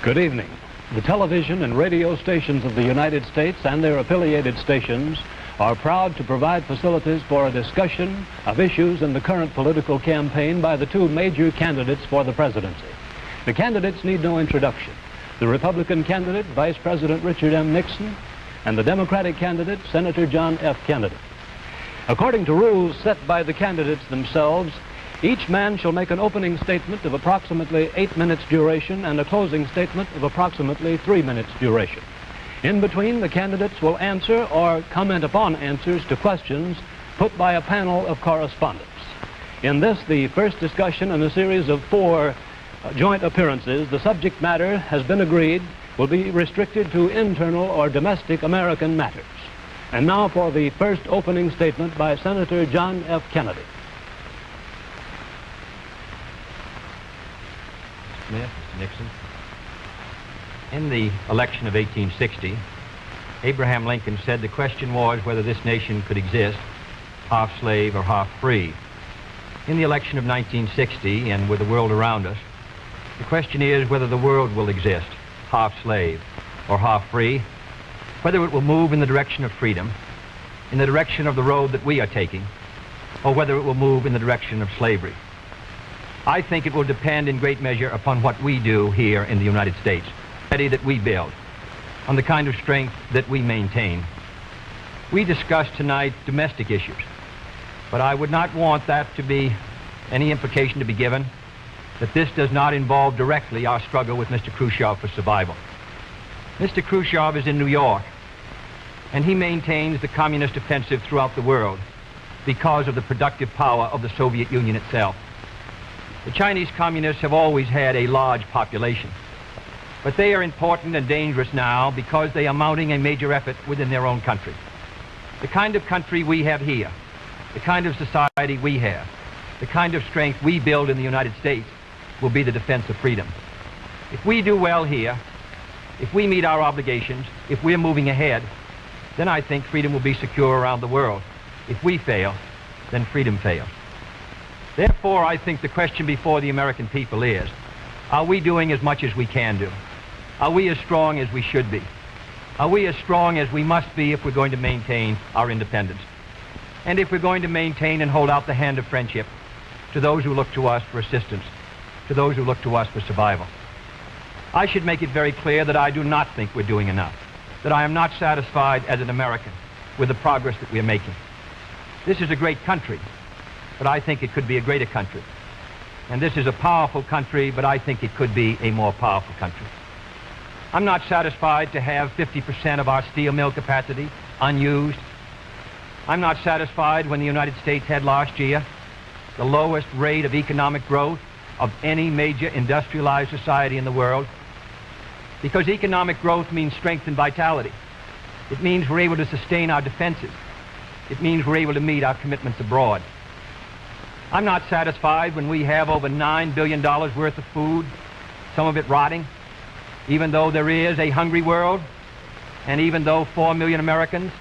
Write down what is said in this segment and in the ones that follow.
Good evening. The television and radio stations of the United States and their affiliated stations are proud to provide facilities for a discussion of issues in the current political campaign by the two major candidates for the presidency. The candidates need no introduction. The Republican candidate, Vice President Richard M. Nixon, and the Democratic candidate, Senator John F. Kennedy. According to rules set by the candidates themselves, each man shall make an opening statement of approximately 8 minutes duration and a closing statement of approximately 3 minutes duration. In between, the candidates will answer or comment upon answers to questions put by a panel of correspondents. In this, the first discussion in a series of 4 joint appearances, the subject matter has been agreed will be restricted to internal or domestic American matters. And now for the first opening statement by Senator John F. Kennedy. Smith, Mr. Nixon. In the election of 1860, Abraham Lincoln said the question was whether this nation could exist half slave or half free. In the election of 1960, and with the world around us, the question is whether the world will exist half slave or half free, whether it will move in the direction of freedom, in the direction of the road that we are taking, or whether it will move in the direction of slavery. I think it will depend in great measure upon what we do here in the United States, that we build, on the kind of strength that we maintain. We discussed tonight domestic issues, but I would not want that to be any implication to be given that this does not involve directly our struggle with Mr. Khrushchev for survival. Mr. Khrushchev is in New York, and he maintains the communist offensive throughout the world because of the productive power of the Soviet Union itself. The Chinese communists have always had a large population, but they are important and dangerous now because they are mounting a major effort within their own country. The kind of country we have here, the kind of society we have, the kind of strength we build in the United States will be the defense of freedom. If we do well here, if we meet our obligations, if we're moving ahead, then I think freedom will be secure around the world. If we fail, then freedom fails. Therefore, I think the question before the American people is, are we doing as much as we can do? Are we as strong as we should be? Are we as strong as we must be if we're going to maintain our independence? And if we're going to maintain and hold out the hand of friendship to those who look to us for assistance, to those who look to us for survival? I should make it very clear that I do not think we're doing enough, that I am not satisfied as an American with the progress that we're making. This is a great country, but I think it could be a greater country. And this is a powerful country, but I think it could be a more powerful country. I'm not satisfied to have 50% of our steel mill capacity unused. I'm not satisfied when the United States had last year the lowest rate of economic growth of any major industrialized society in the world, because economic growth means strength and vitality. It means we're able to sustain our defenses. It means we're able to meet our commitments abroad. I'm not satisfied when we have over $9 billion worth of food, some of it rotting, even though there is a hungry world, and even though 4 million Americans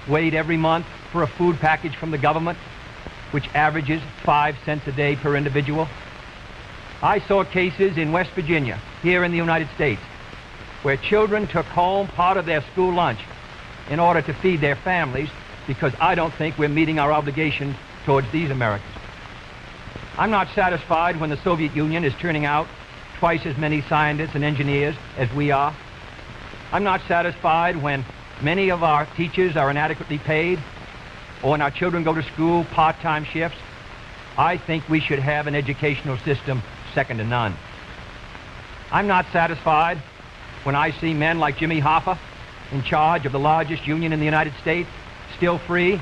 wait every month for a food package from the government, which averages 5 cents a day per individual. I saw cases in West Virginia, here in the United States, where children took home part of their school lunch in order to feed their families, because I don't think we're meeting our obligations towards these Americans. I'm not satisfied when the Soviet Union is turning out twice as many scientists and engineers as we are. I'm not satisfied when many of our teachers are inadequately paid, or when our children go to school part-time shifts. I think we should have an educational system second to none. I'm not satisfied when I see men like Jimmy Hoffa in charge of the largest union in the United States, still free.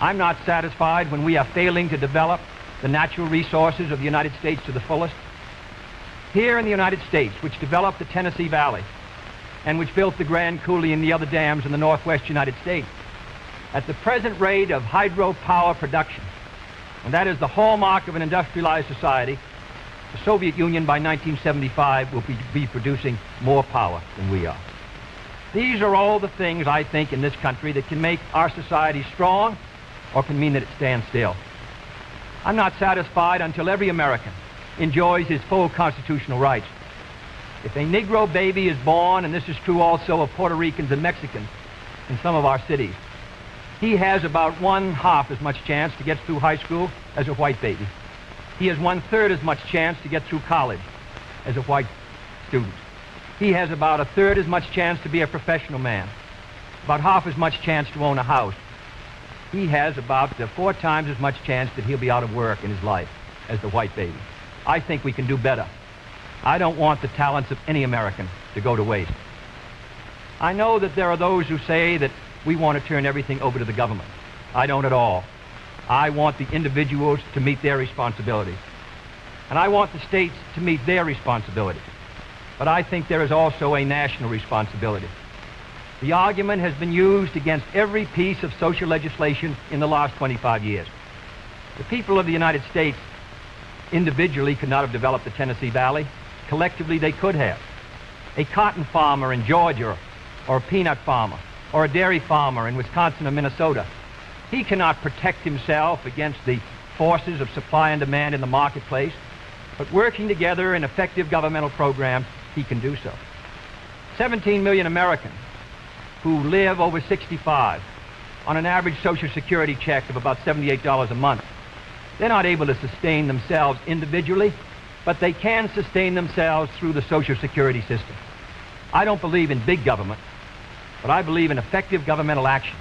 I'm not satisfied when we are failing to develop the natural resources of the United States to the fullest. Here in the United States, which developed the Tennessee Valley and which built the Grand Coulee and the other dams in the northwest United States, at the present rate of hydropower production, and that is the hallmark of an industrialized society, the Soviet Union by 1975 will be producing more power than we are. These are all the things, I think, in this country that can make our society strong or can mean that it stands still. I'm not satisfied until every American enjoys his full constitutional rights. If a Negro baby is born, and this is true also of Puerto Ricans and Mexicans in some of our cities, he has about 1/2 as much chance to get through high school as a white baby. He has 1/3 as much chance to get through college as a white student. He has about 1/3 as much chance to be a professional man, about 1/2 as much chance to own a house. He has about 4 times as much chance that he'll be out of work in his life as the white baby. I think we can do better. I don't want the talents of any American to go to waste. I know that there are those who say that we want to turn everything over to the government. I don't at all. I want the individuals to meet their responsibilities. And I want the states to meet their responsibilities. But I think there is also a national responsibility. The argument has been used against every piece of social legislation in the last 25 years. The people of the United States individually could not have developed the Tennessee Valley. Collectively, they could have. A cotton farmer in Georgia, or a peanut farmer, or a dairy farmer in Wisconsin or Minnesota, he cannot protect himself against the forces of supply and demand in the marketplace, but working together in effective governmental programs, he can do so. 17 million Americans who live over 65 on an average Social Security check of about $78 a month. They're not able to sustain themselves individually, but they can sustain themselves through the Social Security system. I don't believe in big government, but I believe in effective governmental action.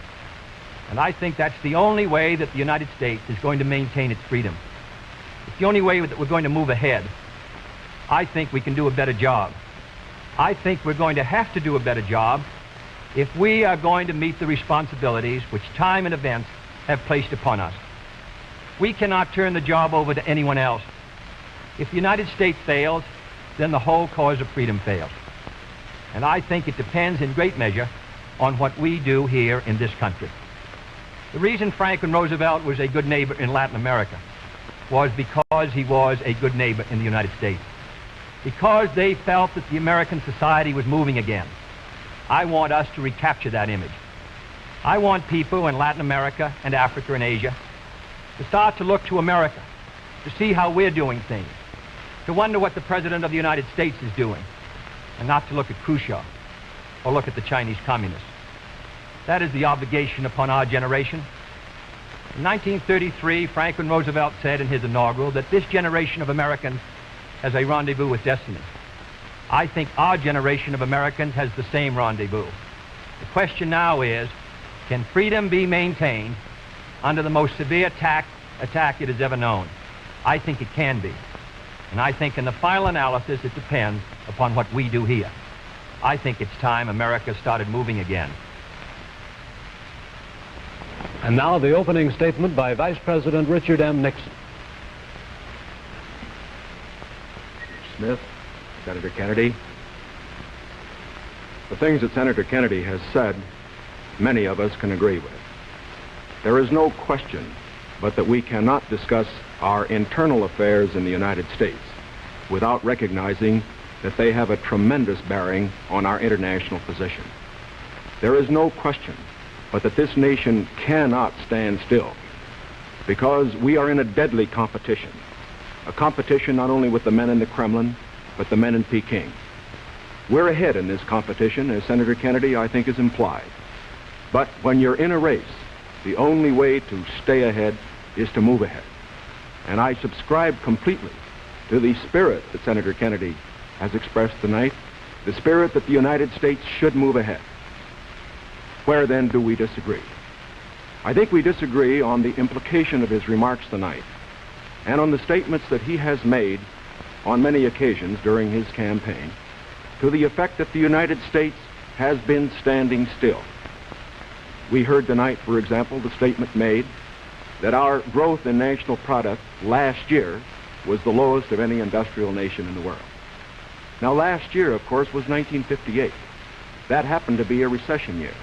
And I think that's the only way that the United States is going to maintain its freedom. It's the only way that we're going to move ahead. I think we can do a better job. I think we're going to have to do a better job if we are going to meet the responsibilities which time and events have placed upon us. We cannot turn the job over to anyone else. If the United States fails, then the whole cause of freedom fails. And I think it depends in great measure on what we do here in this country. The reason Franklin Roosevelt was a good neighbor in Latin America was because he was a good neighbor in the United States. Because they felt that the American society was moving again. I want us to recapture that image. I want people in Latin America and Africa and Asia to start to look to America, to see how we're doing things, to wonder what the President of the United States is doing, and not to look at Khrushchev or look at the Chinese communists. That is the obligation upon our generation. In 1933, Franklin Roosevelt said in his inaugural that this generation of Americans has a rendezvous with destiny. I think our generation of Americans has the same rendezvous. The question now is, can freedom be maintained under the most severe attack it has ever known? I think it can be. And I think in the final analysis, it depends upon what we do here. I think it's time America started moving again. And now the opening statement by Vice President Richard M. Nixon. Smith, Senator Kennedy. The things that Senator Kennedy has said, many of us can agree with. There is no question but that we cannot discuss our internal affairs in the United States without recognizing that they have a tremendous bearing on our international position. There is no question but that this nation cannot stand still because we are in a deadly competition, a competition not only with the men in the Kremlin, but the men in Peking. We're ahead in this competition, as Senator Kennedy, I think, has implied. But when you're in a race, the only way to stay ahead is to move ahead. And I subscribe completely to the spirit that Senator Kennedy has expressed tonight, the spirit that the United States should move ahead. Where then do we disagree? I think we disagree on the implication of his remarks tonight and on the statements that he has made on many occasions during his campaign to the effect that the United States has been standing still. We heard tonight, for example, the statement made that our growth in national product last year was the lowest of any industrial nation in the world. Now, last year, of course, was 1958. That happened to be a recession year.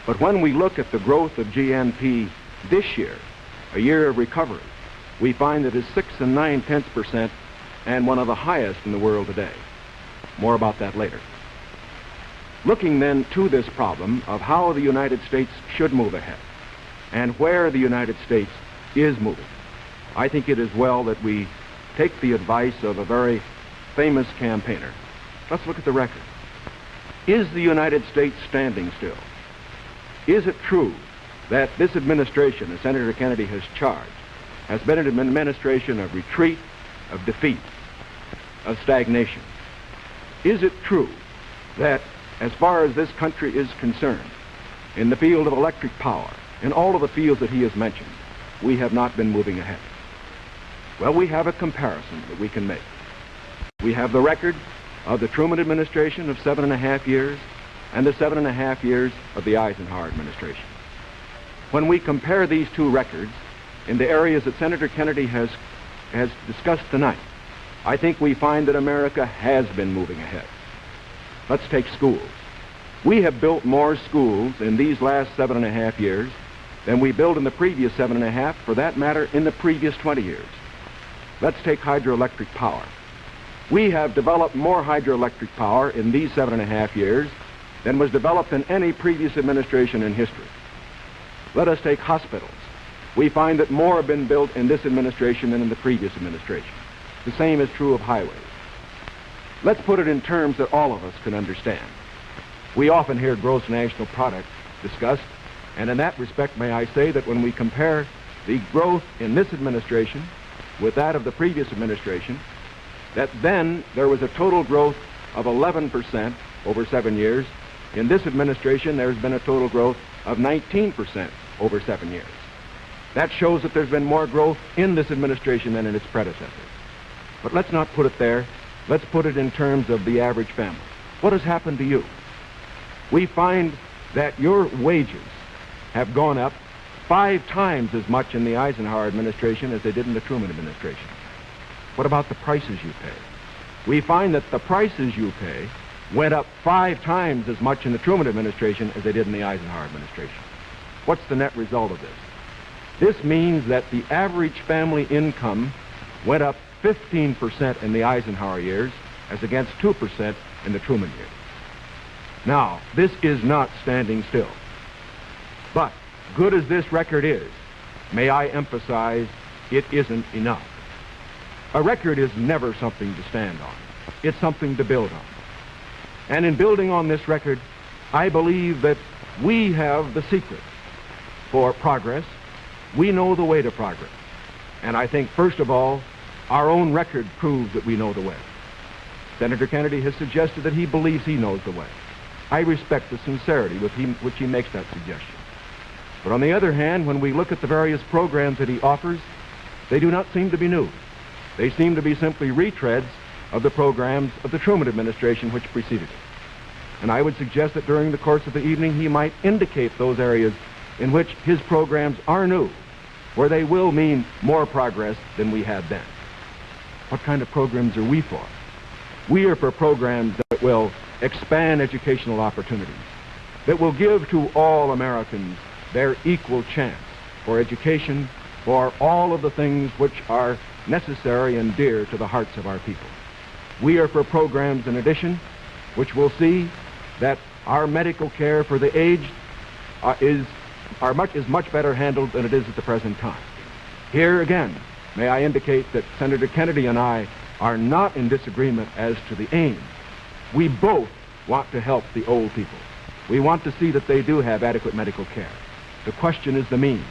But when we look at the growth of GNP this year, a year of recovery, we find that it's 6 9/10% and one of the highest in the world today. More about that later. Looking then to this problem of how the United States should move ahead and where the United States is moving, I think it is well that we take the advice of a very famous campaigner, Let's look at the record. Is the United States standing still? Is it true that this administration, as Senator Kennedy has charged, has been an administration of retreat, of defeat, of stagnation? Is it true that, as far as this country is concerned, in the field of electric power, in all of the fields that he has mentioned, we have not been moving ahead? Well, we have a comparison that we can make. We have the record of the Truman administration of 7.5 years and the 7.5 years of the Eisenhower administration. When we compare these two records in the areas that Senator Kennedy has discussed tonight, I think we find that America has been moving ahead. Let's take schools. We have built more schools in these last 7.5 years than we built in the previous 7.5, for that matter, in the previous 20 years. Let's take hydroelectric power. We have developed more hydroelectric power in these 7.5 years than was developed in any previous administration in history. Let us take hospitals. We find that more have been built in this administration than in the previous administration. The same is true of highways. Let's put it in terms that all of us can understand. We often hear gross national product discussed, and in that respect, may I say that when we compare the growth in this administration with that of the previous administration, that then there was a total growth of 11% over 7 years. In this administration, there's been a total growth of 19% over 7 years. That shows that there's been more growth in this administration than in its predecessor. But let's not put it there. Let's put it in terms of the average family. What has happened to you? We find that your wages have gone up 5 times as much in the Eisenhower administration as they did in the Truman administration. What about the prices you pay? We find that the prices you pay went up 5 times as much in the Truman administration as they did in the Eisenhower administration. What's the net result of this? This means that the average family income went up 15% in the Eisenhower years as against 2% in the Truman years. Now, this is not standing still. But, good as this record is, may I emphasize, it isn't enough. A record is never something to stand on. It's something to build on. And in building on this record, I believe that we have the secret for progress. We know the way to progress. And I think, first of all, our own record proves that we know the way. Senator Kennedy has suggested that he believes he knows the way. I respect the sincerity with which he makes that suggestion. But on the other hand, when we look at the various programs that he offers, they do not seem to be new. They seem to be simply retreads of the programs of the Truman administration which preceded it. And I would suggest that during the course of the evening he might indicate those areas in which his programs are new, where they will mean more progress than we had then. What kind of programs are we for? We are for programs that will expand educational opportunities, that will give to all Americans their equal chance for education, for all of the things which are necessary and dear to the hearts of our people. We are for programs, in addition, which will see that our medical care for the aged is much better handled than it is at the present time. Here again, may I indicate that Senator Kennedy and I are not in disagreement as to the aim. We both want to help the old people. We want to see that they do have adequate medical care. The question is the means.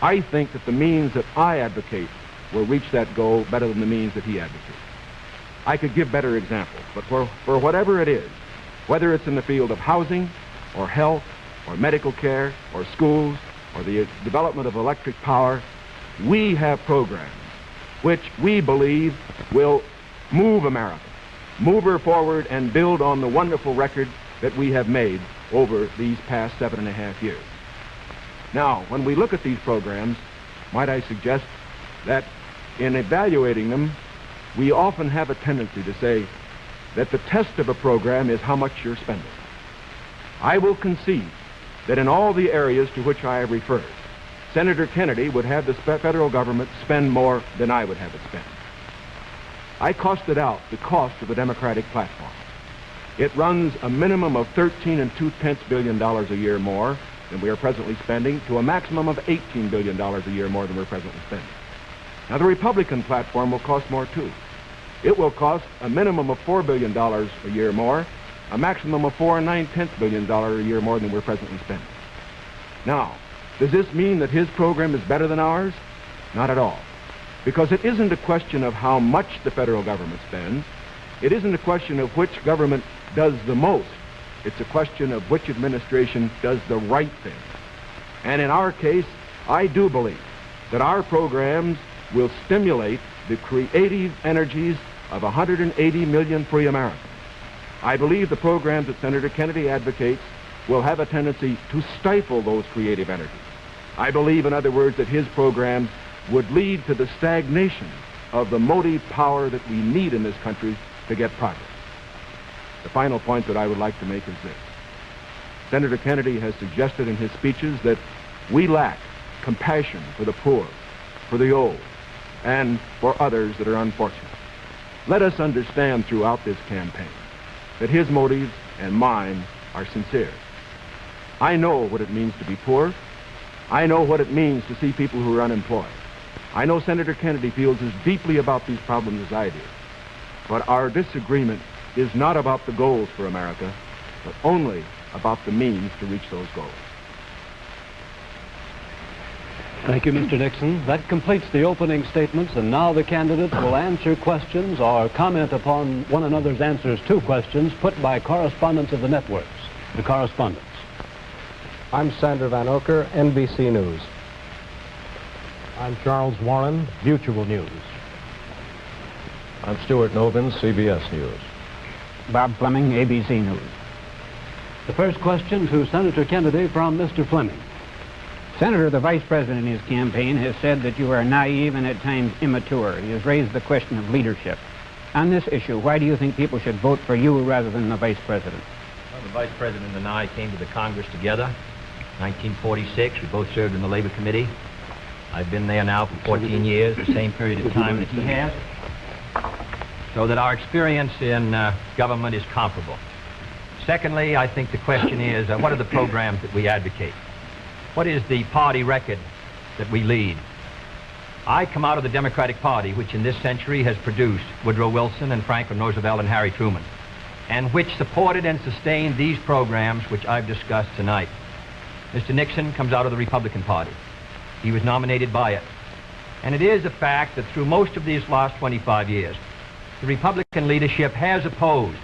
I think that the means that I advocate will reach that goal better than the means that he advocates. I could give better examples, but for whatever it is, whether it's in the field of housing or health or medical care or schools or the development of electric power, we have programs which we believe will move America, move her forward and build on the wonderful record that we have made over these past 7.5 years. Now, when we look at these programs, might I suggest that in evaluating them, we often have a tendency to say that the test of a program is how much you're spending. I will concede that in all the areas to which I have referred, Senator Kennedy would have the federal government spend more than I would have it spend. I costed out the cost of the Democratic platform. It runs a minimum of $13.2 billion a year more than we are presently spending to a maximum of $18 billion a year more than we're presently spending. Now, the Republican platform will cost more, too. It will cost a minimum of $4 billion a year more, a maximum of $4 9/10 billion a year more than we're presently spending. Now, does this mean that his program is better than ours? Not at all. Because it isn't a question of how much the federal government spends. It isn't a question of which government does the most. It's a question of which administration does the right thing. And in our case, I do believe that our programs will stimulate the creative energies of 180 million free Americans. I believe the programs that Senator Kennedy advocates will have a tendency to stifle those creative energies. I believe, in other words, that his programs would lead to the stagnation of the motive power that we need in this country to get progress. The final point that I would like to make is this. Senator Kennedy has suggested in his speeches that we lack compassion for the poor, for the old, and for others that are unfortunate. Let us understand throughout this campaign that his motives and mine are sincere. I know what it means to be poor. I know what it means to see people who are unemployed. I know Senator Kennedy feels as deeply about these problems as I do. But our disagreement is not about the goals for America, but only about the means to reach those goals. Thank you, Mr. Nixon. That completes the opening statements, and now the candidates will answer questions or comment upon one another's answers to questions put by correspondents of the networks. The correspondents. I'm Sandra Van Oker, NBC News. I'm Charles Warren, Mutual News. I'm Stuart Novin, CBS News. Bob Fleming, ABC News. The first question to Senator Kennedy from Mr. Fleming. Senator, the Vice President in his campaign has said that you are naive and at times immature. He has raised the question of leadership. On this issue, why do you think people should vote for you rather than the Vice President? Well, the Vice President and I came to the Congress together. 1946, we both served in the Labor Committee. I've been there now for 14 years, the same period of time that he has. So that our experience in government is comparable. Secondly, I think the question is, what are the programs that we advocate? What is the party record that we lead? I come out of the Democratic Party, which in this century has produced Woodrow Wilson and Franklin Roosevelt and Harry Truman, and which supported and sustained these programs which I've discussed tonight. Mr. Nixon comes out of the Republican Party. He was nominated by it. And it is a fact that through most of these last 25 years, the Republican leadership has opposed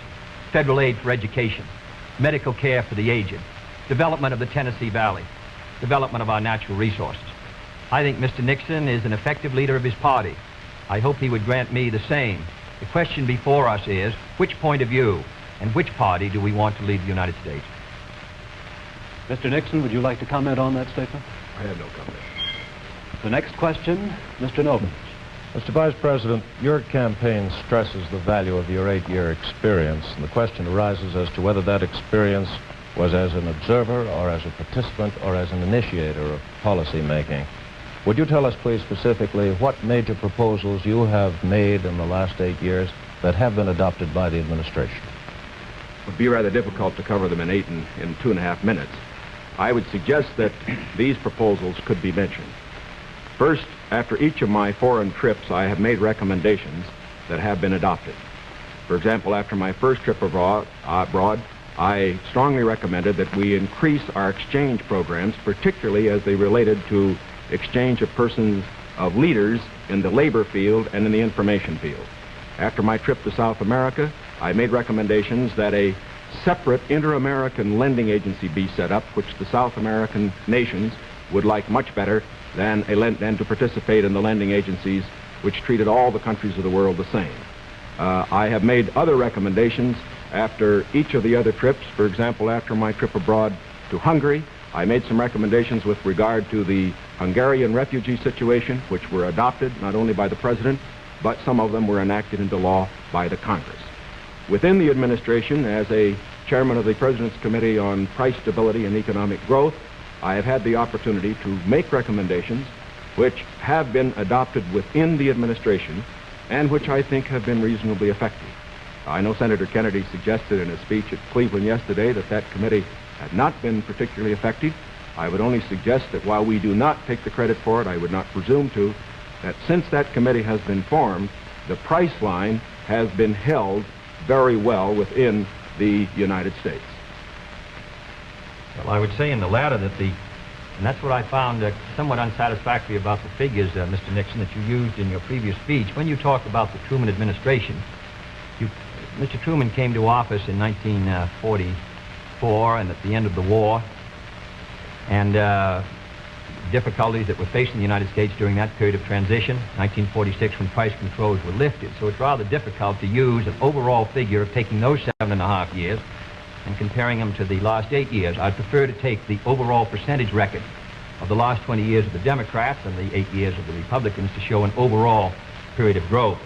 federal aid for education, medical care for the aged, development of the Tennessee Valley, development of our natural resources. I think Mr. Nixon is an effective leader of his party. I hope he would grant me the same. The question before us is, which point of view and which party do we want to lead the United States? Mr. Nixon, would you like to comment on that statement? I have no comment. The next question, Mr. Novin. Mr. Vice President, your campaign stresses the value of your 8-year experience, and the question arises as to whether that experience was as an observer or as a participant or as an initiator of policy making. Would you tell us, please, specifically what major proposals you have made in the last 8 years that have been adopted by the administration? It would be rather difficult to cover them in 2.5 minutes. I would suggest that these proposals could be mentioned. First, after each of my foreign trips, I have made recommendations that have been adopted. For example, after my first trip abroad, I strongly recommended that we increase our exchange programs, particularly as they related to exchange of persons of leaders in the labor field and in the information field. After my trip to South America, I made recommendations that a separate inter-American lending agency be set up, which the South American nations would like much better than to participate in the lending agencies which treated all the countries of the world the same. I have made other recommendations after each of the other trips. For example, after my trip abroad to Hungary, I made some recommendations with regard to the Hungarian refugee situation, which were adopted not only by the President, but some of them were enacted into law by the Congress. Within the administration, as a chairman of the President's Committee on Price Stability and Economic Growth, I have had the opportunity to make recommendations which have been adopted within the administration and which I think have been reasonably effective. I know Senator Kennedy suggested in a speech at Cleveland yesterday that that committee had not been particularly effective. I would only suggest that while we do not take the credit for it, I would not presume to, that since that committee has been formed, the price line has been held very well within the United States. Well, I would say in the latter that and that's what I found somewhat unsatisfactory about the figures, Mr. Nixon, that you used in your previous speech. When you talked about the Truman administration, Mr. Truman came to office in 1944 and at the end of the war, and difficulties that were facing the United States during that period of transition, 1946, when price controls were lifted. So it's rather difficult to use an overall figure of taking those 7.5 years and comparing them to the last 8 years. I'd prefer to take the overall percentage record of the last 20 years of the Democrats and the 8 years of the Republicans to show an overall period of growth.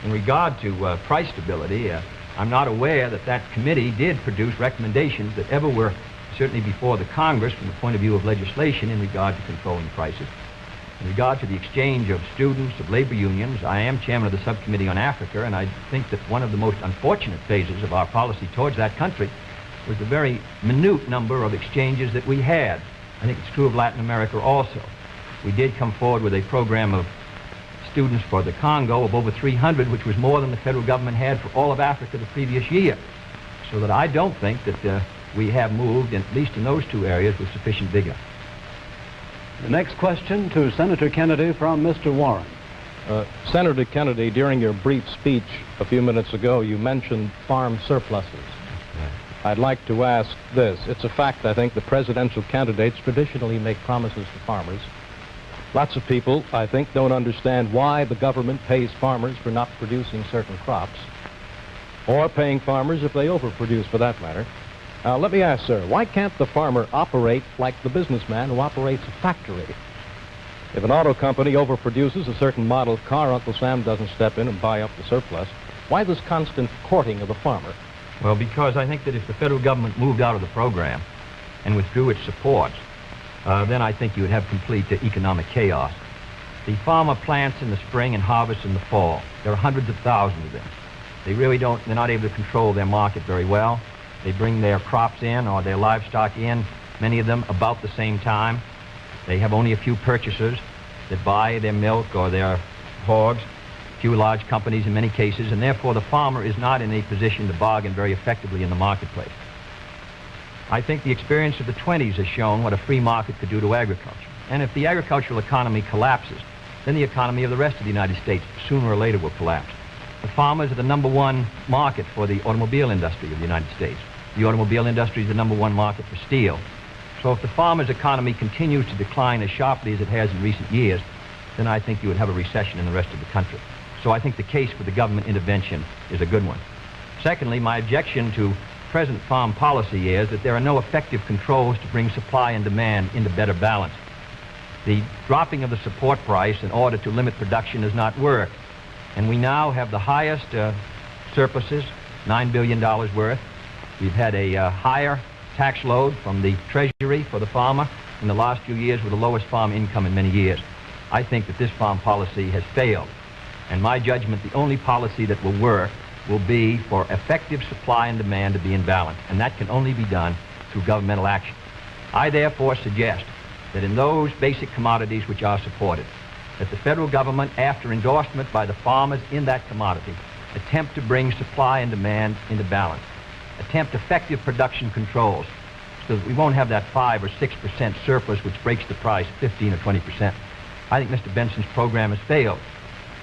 In regard to price stability, I'm not aware that that committee did produce recommendations that ever were certainly before the Congress from the point of view of legislation in regard to controlling prices. In regard to the exchange of students, of labor unions, I am chairman of the subcommittee on Africa, and I think that one of the most unfortunate phases of our policy towards that country was the very minute number of exchanges that we had. I think it's true of Latin America also. We did come forward with a program of students for the Congo of over 300, which was more than the federal government had for all of Africa the previous year. So that I don't think that we have moved, at least in those two areas, with sufficient vigor. The next question to Senator Kennedy from Mr. Warren. Senator Kennedy, during your brief speech a few minutes ago, you mentioned farm surpluses. I'd like to ask this. It's a fact, I think, that presidential candidates traditionally make promises to farmers. Lots of people, I think, don't understand why the government pays farmers for not producing certain crops, or paying farmers if they overproduce, for that matter. Let me ask, sir, why can't the farmer operate like the businessman who operates a factory? If an auto company overproduces a certain model of car, Uncle Sam doesn't step in and buy up the surplus. Why this constant courting of the farmer? Well, because I think that if the federal government moved out of the program and withdrew its support, then I think you would have complete economic chaos. The farmer plants in the spring and harvests in the fall. There are hundreds of thousands of them. They're not able to control their market very well. They bring their crops in or their livestock in, many of them about the same time. They have only a few purchasers that buy their milk or their hogs, few large companies in many cases, and therefore the farmer is not in a position to bargain very effectively in the marketplace. I think the experience of the 20s has shown what a free market could do to agriculture. And if the agricultural economy collapses, then the economy of the rest of the United States sooner or later will collapse. The farmers are the #1 market for the automobile industry of the United States. The automobile industry is the #1 market for steel. So if the farmer's economy continues to decline as sharply as it has in recent years, then I think you would have a recession in the rest of the country. So I think the case for the government intervention is a good one. Secondly, my objection to present farm policy is that there are no effective controls to bring supply and demand into better balance. The dropping of the support price in order to limit production does not work. And we now have the highest surpluses, $9 billion worth. We've had a higher tax load from the Treasury for the farmer in the last few years with the lowest farm income in many years. I think that this farm policy has failed. And my judgment, the only policy that will work will be for effective supply and demand to be in balance. And that can only be done through governmental action. I therefore suggest that in those basic commodities which are supported, that the federal government, after endorsement by the farmers in that commodity, attempt to bring supply and demand into balance. Attempt effective production controls so that we won't have that 5 or 6% surplus which breaks the price 15 or 20%. I think Mr. Benson's program has failed.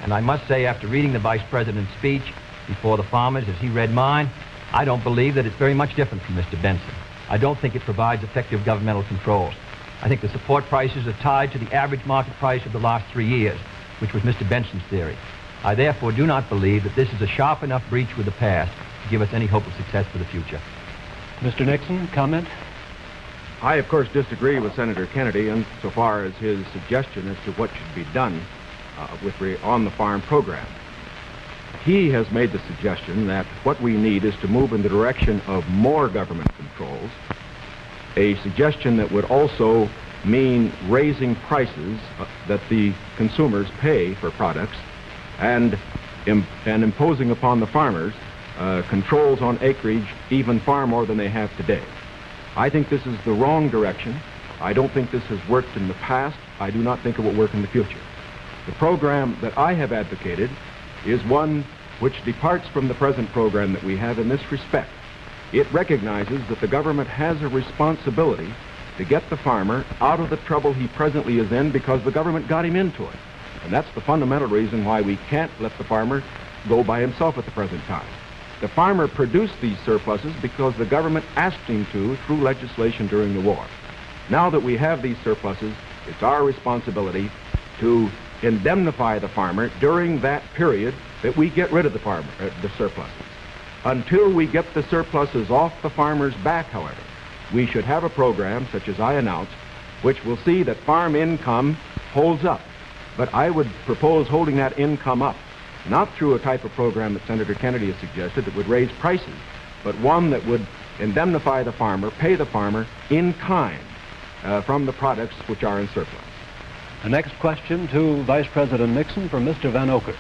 And I must say, after reading the Vice President's speech before the farmers as he read mine, I don't believe that it's very much different from Mr. Benson. I don't think it provides effective governmental controls. I think the support prices are tied to the average market price of the last 3 years, which was Mr. Benson's theory. I therefore do not believe that this is a sharp enough breach with the past to give us any hope of success for the future. Mr. Nixon, comment? I, of course, disagree with Senator Kennedy insofar as his suggestion as to what should be done on the farm program. He has made the suggestion that what we need is to move in the direction of more government controls, a suggestion that would also mean raising prices that the consumers pay for products and imposing upon the farmers controls on acreage even far more than they have today. I think this is the wrong direction. I don't think this has worked in the past. I do not think it will work in the future. The program that I have advocated is one which departs from the present program that we have in this respect. It recognizes that the government has a responsibility to get the farmer out of the trouble he presently is in because the government got him into it. And that's the fundamental reason why we can't let the farmer go by himself at the present time. The farmer produced these surpluses because the government asked him to through legislation during the war. Now that we have these surpluses, it's our responsibility to indemnify the farmer during that period that we get rid of the surpluses. Until we get the surpluses off the farmer's back, however, we should have a program, such as I announced, which will see that farm income holds up. But I would propose holding that income up, not through a type of program that Senator Kennedy has suggested that would raise prices, but one that would indemnify the farmer, pay the farmer in kind from the products which are in surplus. The next question to Vice President Nixon from Mr. Van Oker.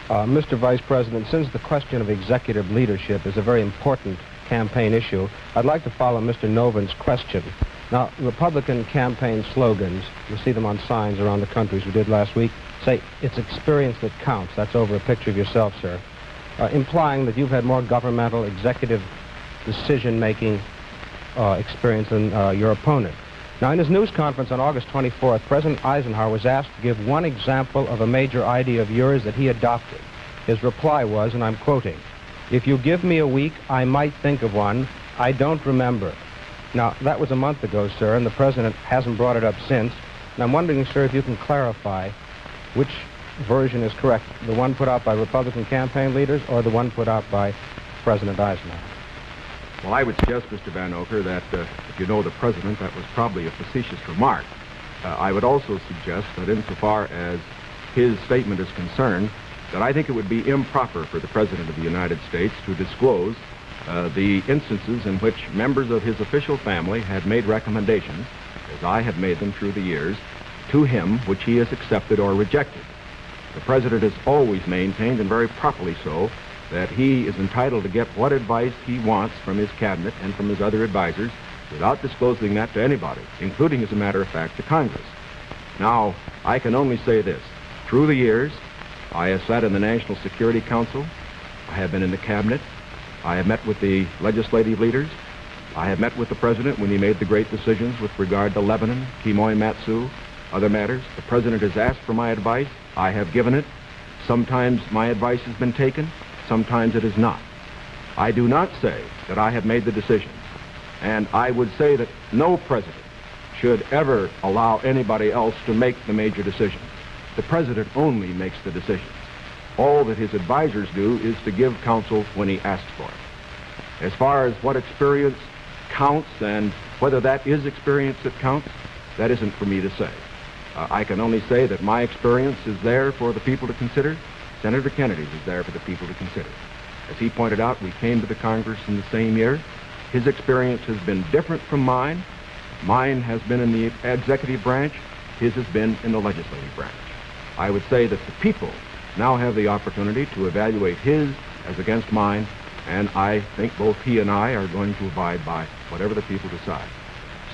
Mr. Vice President, since the question of executive leadership is a very important campaign issue, I'd like to follow Mr. Noven's question. Now, Republican campaign slogans, you see them on signs around the country, as we did last week, say, it's experience that counts. That's over a picture of yourself, sir, implying that you've had more governmental executive decision-making experience than your opponent. Now, in his news conference on August 24th, President Eisenhower was asked to give one example of a major idea of yours that he adopted. His reply was, and I'm quoting, "If you give me a week, I might think of one. I don't remember." Now, that was a month ago, sir, and the President hasn't brought it up since. And I'm wondering, sir, if you can clarify which version is correct, the one put out by Republican campaign leaders or the one put out by President Eisenhower? Well, I would suggest, Mr. Van Oker, that if you know the President, that was probably a facetious remark. I would also suggest that insofar as his statement is concerned, that I think it would be improper for the President of the United States to disclose the instances in which members of his official family had made recommendations, as I have made them through the years, to him which he has accepted or rejected. The President has always maintained, and very properly so, that he is entitled to get what advice he wants from his cabinet and from his other advisors without disclosing that to anybody, including, as a matter of fact, to Congress. Now, I can only say this. Through the years, I have sat in the National Security Council. I have been in the cabinet. I have met with the legislative leaders. I have met with the President when he made the great decisions with regard to Lebanon, Kimoy Matsu, other matters. The President has asked for my advice. I have given it. Sometimes my advice has been taken. Sometimes it is not. I do not say that I have made the decisions, and I would say that no president should ever allow anybody else to make the major decisions. The President only makes the decisions. All that his advisors do is to give counsel when he asks for it. As far as what experience counts and whether that is experience that counts, that isn't for me to say. I can only say that my experience is there for the people to consider. Senator Kennedy's is there for the people to consider. As he pointed out, we came to the Congress in the same year. His experience has been different from mine. Mine has been in the executive branch. His has been in the legislative branch. I would say that the people now have the opportunity to evaluate his as against mine, and I think both he and I are going to abide by whatever the people decide.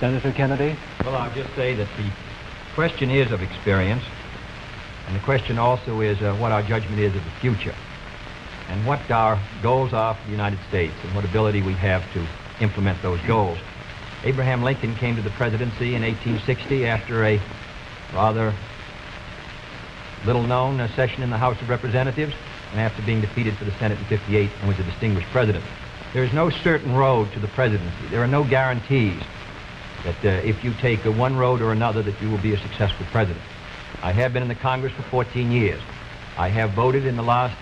Senator Kennedy? Well, I'll just say that the question is of experience, and the question also is what our judgment is of the future, and what our goals are for the United States, and what ability we have to implement those goals. Abraham Lincoln came to the presidency in 1860 after a rather little-known session in the House of Representatives, and after being defeated for the Senate in 58 and was a distinguished president. There is no certain road to the presidency. There are no guarantees that if you take one road or another that you will be a successful president. I have been in the Congress for 14 years. I have voted in the last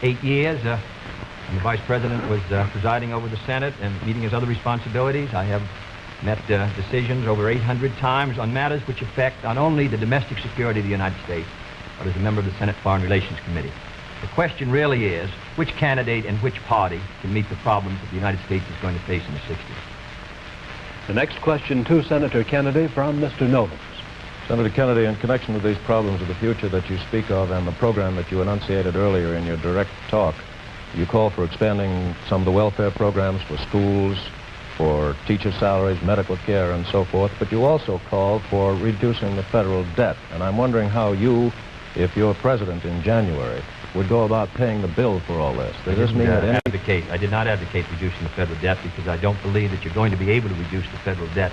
8 years. When the Vice President was presiding over the Senate and meeting his other responsibilities, I have met decisions over 800 times on matters which affect not only the domestic security of the United States, but as a member of the Senate Foreign Relations Committee. The question really is, which candidate and which party can meet the problems that the United States is going to face in the 60s? The next question to Senator Kennedy from Mr. Novens. Senator Kennedy, in connection with these problems of the future that you speak of and the program that you enunciated earlier in your direct talk, you call for expanding some of the welfare programs for schools, for teacher salaries, medical care, and so forth, but you also call for reducing the federal debt. And I'm wondering how you, if you're president in January, would go about paying the bill for all this? Does this mean that I did not advocate reducing the federal debt because I don't believe that you're going to be able to reduce the federal debt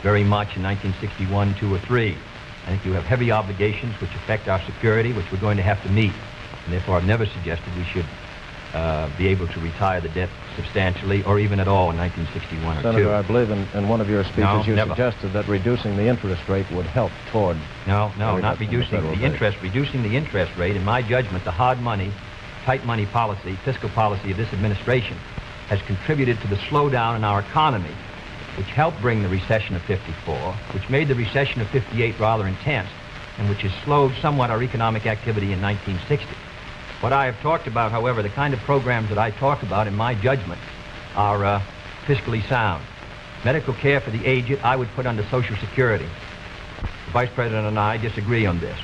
very much in 1961, 2, or 3. I think you have heavy obligations which affect our security, which we're going to have to meet. And therefore, I've never suggested we should be able to retire the debt substantially or even at all in 1961 or 2. Senator, I believe in one of your speeches you suggested that reducing the interest rate would help toward... No, not reducing the interest. Reducing the interest rate, in my judgment, the hard money, tight money policy, fiscal policy of this administration has contributed to the slowdown in our economy, which helped bring the recession of 54, which made the recession of 58 rather intense, and which has slowed somewhat our economic activity in 1960. What I have talked about, however, the kind of programs that I talk about, in my judgment, are fiscally sound. Medical care for the aged, I would put under Social Security. The Vice President and I disagree on this.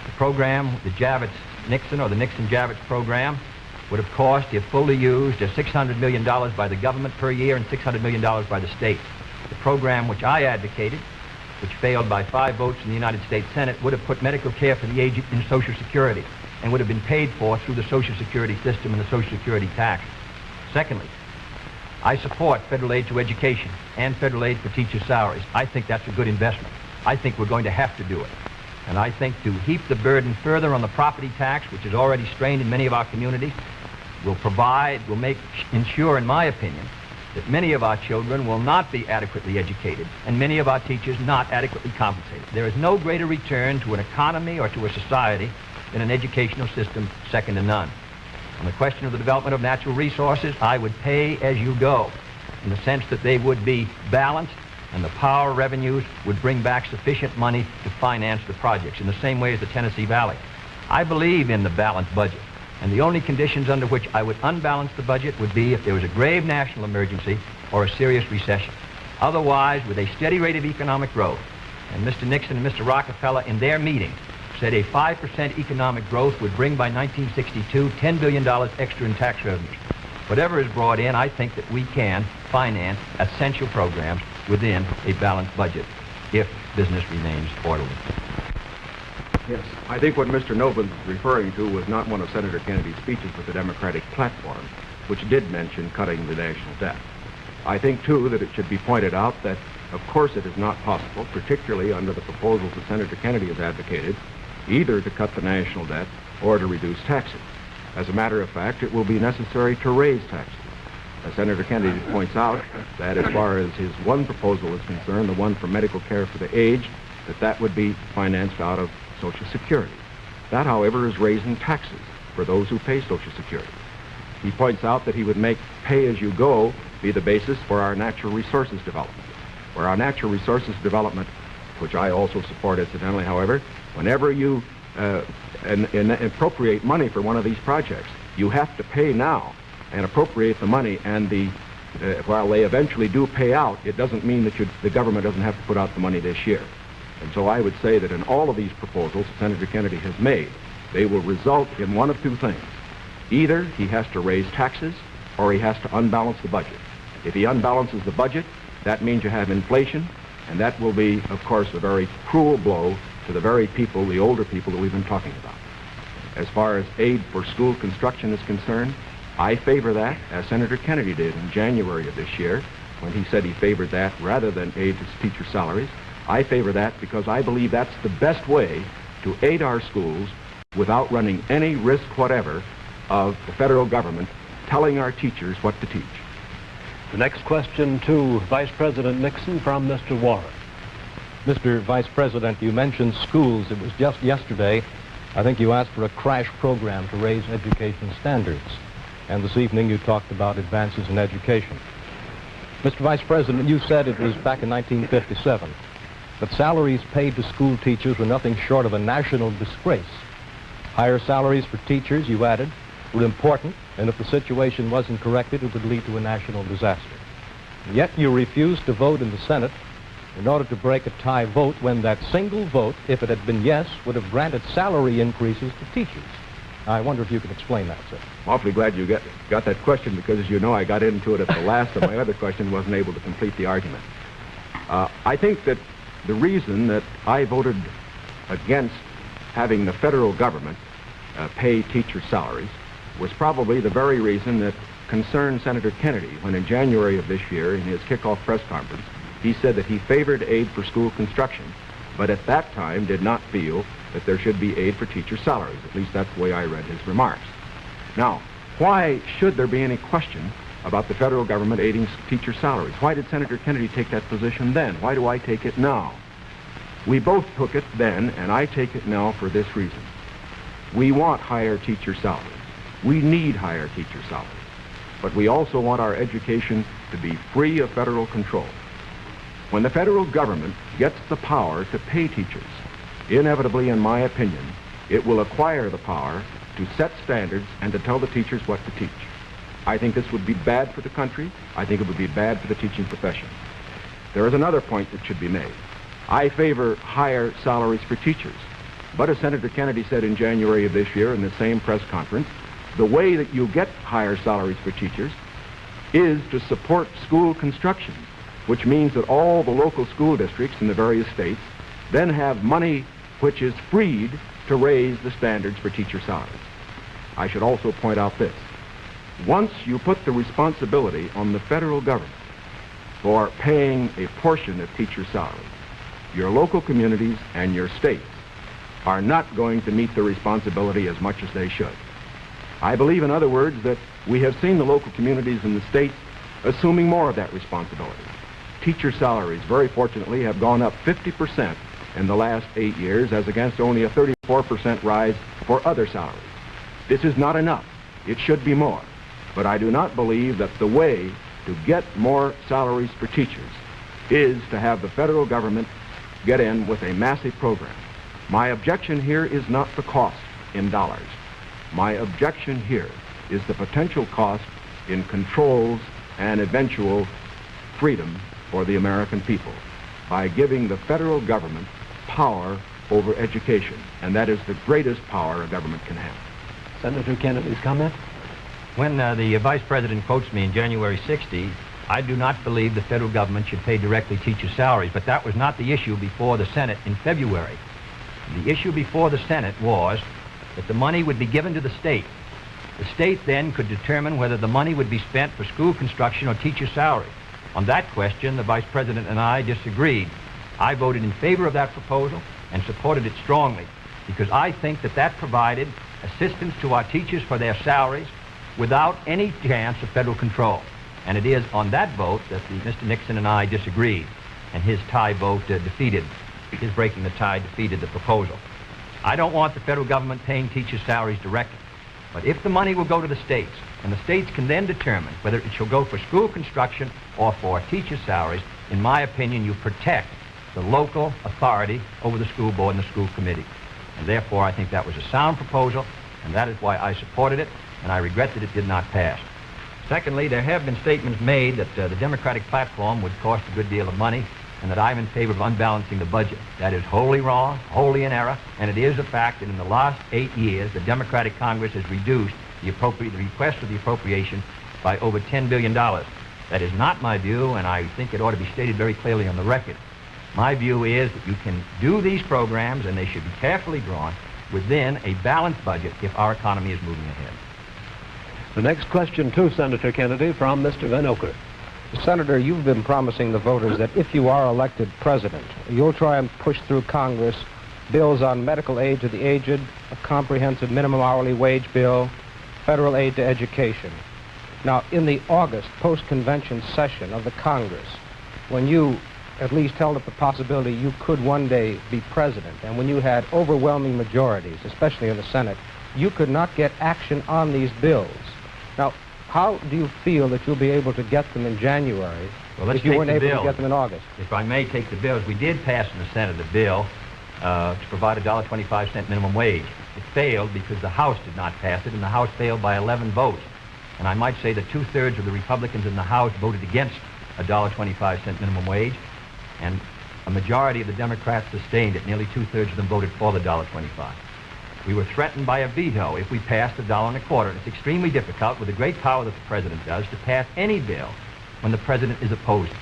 The program, the Javits-Nixon or the Nixon-Javits program, would have cost, if fully used, $600 million by the government per year and $600 million by the state. The program which I advocated, which failed by 5 votes in the United States Senate, would have put medical care for the aged in Social Security and would have been paid for through the Social Security system and the Social Security tax. Secondly, I support federal aid to education and federal aid for teachers' salaries. I think that's a good investment. I think we're going to have to do it. And I think to heap the burden further on the property tax, which is already strained in many of our communities, will ensure, in my opinion, that many of our children will not be adequately educated and many of our teachers not adequately compensated. There is no greater return to an economy or to a society than an educational system second to none. On the question of the development of natural resources, I would pay as you go, in the sense that they would be balanced and the power revenues would bring back sufficient money to finance the projects, in the same way as the Tennessee Valley. I believe in the balanced budget, and the only conditions under which I would unbalance the budget would be if there was a grave national emergency or a serious recession. Otherwise, with a steady rate of economic growth, and Mr. Nixon and Mr. Rockefeller in their meeting said a 5% economic growth would bring by 1962 $10 billion extra in tax revenues. Whatever is brought in, I think that we can finance essential programs within a balanced budget if business remains orderly. Yes, I think what Mr. Noble was referring to was not one of Senator Kennedy's speeches, but the Democratic platform, which did mention cutting the national debt. I think, too, that it should be pointed out that, of course, it is not possible, particularly under the proposals that Senator Kennedy has advocated, either to cut the national debt or to reduce taxes. As a matter of fact, it will be necessary to raise taxes. As Senator Kennedy points out, that as far as his one proposal is concerned, the one for medical care for the aged, that would be financed out of Social Security. That, however, is raising taxes for those who pay Social Security. He points out that he would make pay-as-you-go be the basis for our natural resources development. For our natural resources development, which I also support incidentally, however, whenever you appropriate money for one of these projects, you have to pay now and appropriate the money, and while they eventually do pay out, it doesn't mean that the government doesn't have to put out the money this year. And so I would say that in all of these proposals Senator Kennedy has made, they will result in one of two things. Either he has to raise taxes or he has to unbalance the budget. If he unbalances the budget, that means you have inflation, and that will be, of course, a very cruel blow to the very people, the older people that we've been talking about. As far as aid for school construction is concerned, I favor that, as Senator Kennedy did in January of this year, when he said he favored that rather than aid to teacher salaries. I favor that because I believe that's the best way to aid our schools without running any risk whatever of the federal government telling our teachers what to teach. The next question to Vice President Nixon from Mr. Warren. Mr. Vice President, you mentioned schools. It was just yesterday, I think you asked for a crash program to raise education standards. And this evening you talked about advances in education. Mr. Vice President, you said it was back in 1957 that salaries paid to school teachers were nothing short of a national disgrace. Higher salaries for teachers, you added, were important, and if the situation wasn't corrected, it would lead to a national disaster. Yet you refused to vote in the Senate in order to break a tie vote when that single vote, if it had been yes, would have granted salary increases to teachers. I wonder if you could explain that, sir. I'm awfully glad you got that question, because as you know, I got into it at the last, and my other question wasn't able to complete the argument. I think that the reason that I voted against having the federal government pay teacher salaries was probably the very reason that concerned Senator Kennedy when in January of this year in his kickoff press conference he said that he favored aid for school construction, but at that time did not feel that there should be aid for teacher salaries. At least that's the way I read his remarks. Now, why should there be any question about the federal government aiding teacher salaries? Why did Senator Kennedy take that position then? Why do I take it now? We both took it then, and I take it now for this reason. We want higher teacher salaries. We need higher teacher salaries. But we also want our education to be free of federal control. When the federal government gets the power to pay teachers, inevitably, in my opinion, it will acquire the power to set standards and to tell the teachers what to teach. I think this would be bad for the country. I think it would be bad for the teaching profession. There is another point that should be made. I favor higher salaries for teachers. But as Senator Kennedy said in January of this year in the same press conference, the way that you get higher salaries for teachers is to support school construction, which means that all the local school districts in the various states then have money which is freed to raise the standards for teacher salaries. I should also point out this. Once you put the responsibility on the federal government for paying a portion of teacher salaries, your local communities and your states are not going to meet the responsibility as much as they should. I believe, in other words, that we have seen the local communities in the states assuming more of that responsibility. Teacher salaries, very fortunately, have gone up 50% in the last 8 years, as against only a 34% rise for other salaries. This is not enough. It should be more. But I do not believe that the way to get more salaries for teachers is to have the federal government get in with a massive program. My objection here is not the cost in dollars. My objection here is the potential cost in controls and eventual freedom for the American people by giving the federal government power over education, and that is the greatest power a government can have. Senator Kennedy's comment? When the Vice President quotes me in January 60, I do not believe the federal government should pay directly teachers' salaries, but that was not the issue before the Senate in February. The issue before the Senate was that the money would be given to the state. The state then could determine whether the money would be spent for school construction or teacher salary. On that question, the Vice President and I disagreed. I voted in favor of that proposal and supported it strongly because I think that that provided assistance to our teachers for their salaries without any chance of federal control. And it is on that vote that Mr. Nixon and I disagreed, and his tie vote defeated. His breaking the tie defeated the proposal. I don't want the federal government paying teachers' salaries directly. But if the money will go to the states, and the states can then determine whether it shall go for school construction or for teachers' salaries, in my opinion, you protect the local authority over the school board and the school committee. And therefore, I think that was a sound proposal, and that is why I supported it, and I regret that it did not pass. Secondly, there have been statements made that the Democratic platform would cost a good deal of money, and that I'm in favor of unbalancing the budget. That is wholly wrong, wholly in error, and it is a fact that in the last 8 years, the Democratic Congress has reduced the request for the appropriation by over $10 billion. That is not my view, and I think it ought to be stated very clearly on the record. My view is that you can do these programs, and they should be carefully drawn within a balanced budget if our economy is moving ahead. The next question to Senator Kennedy from Mr. Van Oker. Senator, you've been promising the voters that if you are elected president, you'll try and push through Congress bills on medical aid to the aged, a comprehensive minimum hourly wage bill, federal aid to education. Now, in the August post-convention session of the Congress, when you at least held up the possibility you could one day be president, and when you had overwhelming majorities, especially in the Senate, you could not get action on these bills. Now, how do you feel that you'll be able to get them in January if you weren't able to get them in August? If I may take the bills, we did pass in the Senate a bill to provide a $1.25 minimum wage. It failed because the House did not pass it, and the House failed by 11 votes. And I might say that 2/3 of the Republicans in the House voted against a $1.25 minimum wage, and a majority of the Democrats sustained it. Nearly 2/3 of them voted for the $1.25. We were threatened by a veto if we passed $1.25. It's extremely difficult, with the great power that the president does, to pass any bill when the president is opposed.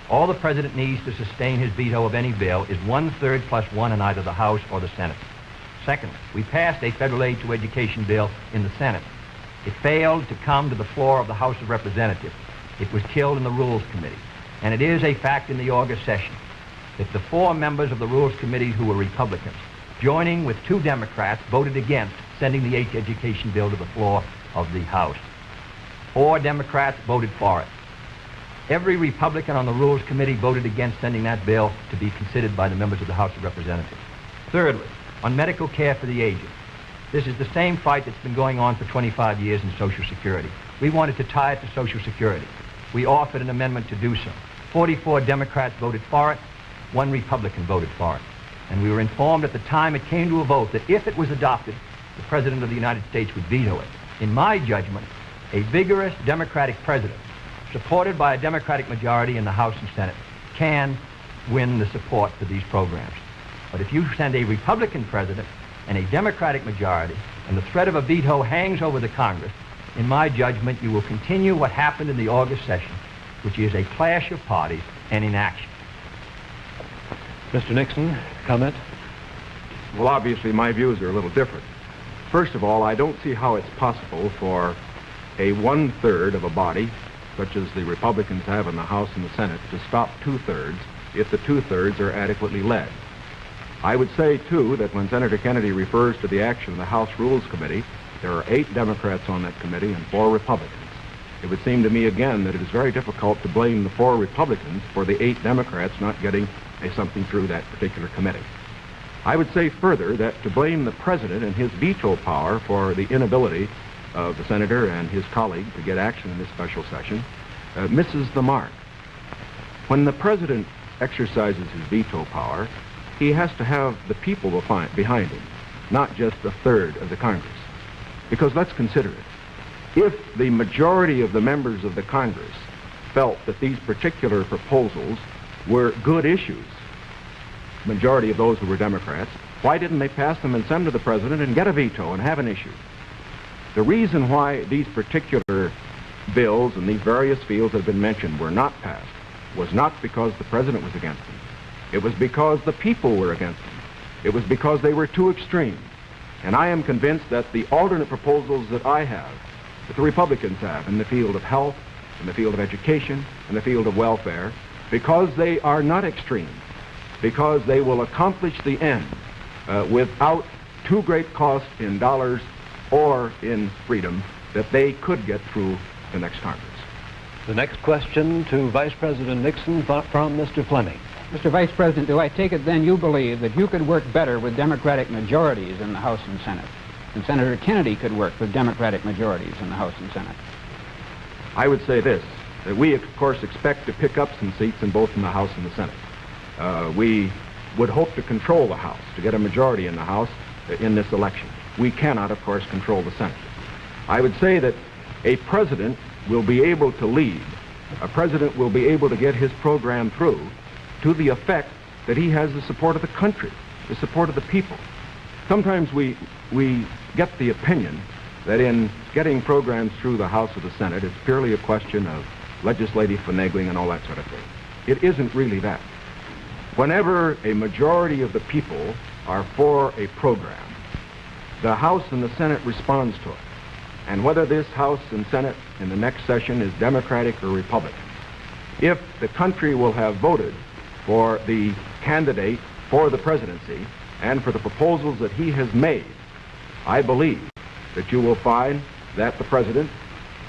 All the president needs to sustain his veto of any bill is 1/3 plus 1 in either the House or the Senate. Secondly, we passed a federal aid to education bill in the Senate. It failed to come to the floor of the House of Representatives. It was killed in the Rules Committee. And it is a fact in the August session that the 4 members of the Rules Committee who were Republicans, joining with 2 Democrats, voted against sending the aid to education bill to the floor of the House. 4 Democrats voted for it. Every Republican on the Rules Committee voted against sending that bill to be considered by the members of the House of Representatives. Thirdly, on medical care for the aged. This is the same fight that's been going on for 25 years in Social Security. We wanted to tie it to Social Security. We offered an amendment to do so. 44 Democrats voted for it. 1 Republican voted for it. And we were informed at the time it came to a vote that if it was adopted, the President of the United States would veto it. In my judgment, a vigorous Democratic president, supported by a Democratic majority in the House and Senate, can win the support for these programs. But if you send a Republican president and a Democratic majority, and the threat of a veto hangs over the Congress, in my judgment, you will continue what happened in the August session, which is a clash of parties and inaction. Mr. Nixon, comment? Well, obviously, my views are a little different. First of all, I don't see how it's possible for a 1/3 of a body, such as the Republicans have in the House and the Senate, to stop 2/3 if the 2/3 are adequately led. I would say, too, that when Senator Kennedy refers to the action of the House Rules Committee, there are 8 Democrats on that committee and 4 Republicans. It would seem to me, again, that it is very difficult to blame the 4 Republicans for the 8 Democrats not getting something through that particular committee. I would say further that to blame the President and his veto power for the inability of the Senator and his colleague to get action in this special session misses the mark. When the President exercises his veto power, he has to have the people behind him, not just 1/3 of the Congress. Because let's consider it. If the majority of the members of the Congress felt that these particular proposals were good issues, majority of those who were Democrats, why didn't they pass them and send to the President and get a veto and have an issue? The reason why these particular bills in these various fields that have been mentioned were not passed was not because the President was against them. It was because the people were against them. It was because they were too extreme. And I am convinced that the alternate proposals that I have, that the Republicans have in the field of health, in the field of education, in the field of welfare, because they are not extreme, because they will accomplish the end without too great cost in dollars or in freedom, that they could get through the next Congress. The next question to Vice President Nixon from Mr. Fleming. Mr. Vice President, do I take it then you believe that you could work better with Democratic majorities in the House and Senate than Senator Kennedy could work with Democratic majorities in the House and Senate? I would say this, that we, of course, expect to pick up some seats in both in the House and the Senate. We would hope to control the House, to get a majority in the House in this election. We cannot, of course, control the Senate. I would say that a president will be able to lead. A president will be able to get his program through to the effect that he has the support of the country, the support of the people. Sometimes we get the opinion that in getting programs through the House or the Senate, it's purely a question of legislative finagling and all that sort of thing. It isn't really that. Whenever a majority of the people are for a program, the House and the Senate responds to it. And whether this House and Senate in the next session is Democratic or Republican, if the country will have voted for the candidate for the presidency and for the proposals that he has made, I believe that you will find that the president,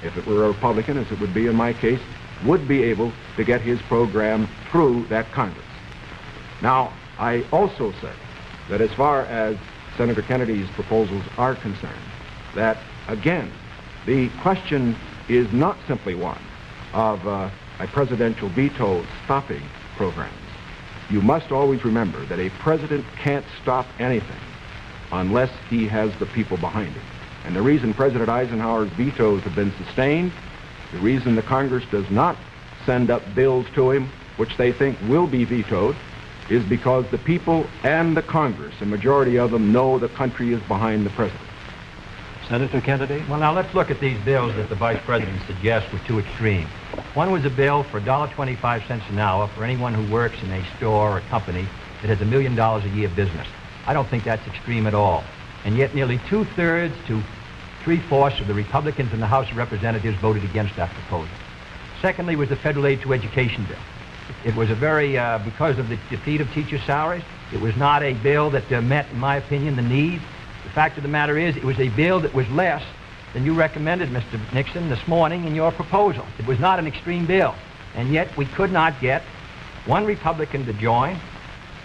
if it were a Republican, as it would be in my case, would be able to get his program through that Congress. Now, I also say that as far as Senator Kennedy's proposals are concerned, that, again, the question is not simply one of a presidential veto stopping programs. You must always remember that a president can't stop anything unless he has the people behind him. And the reason President Eisenhower's vetoes have been sustained, the reason the Congress does not send up bills to him which they think will be vetoed, is because the people and the Congress, a majority of them, know the country is behind the president. Senator Kennedy? Well, now let's look at these bills that the Vice President suggests were too extreme. One was a bill for $1.25 an hour for anyone who works in a store or company that has $1 million a year business. I don't think that's extreme at all. And yet nearly 2/3 to 3/4 of the Republicans in the House of Representatives voted against that proposal. Secondly was the federal aid to education bill. It was a very, because of the defeat of teacher salaries, it was not a bill that met, in my opinion, the need. The fact of the matter is, it was a bill that was less than you recommended, Mr. Nixon, this morning in your proposal. It was not an extreme bill. And yet we could not get one Republican to join.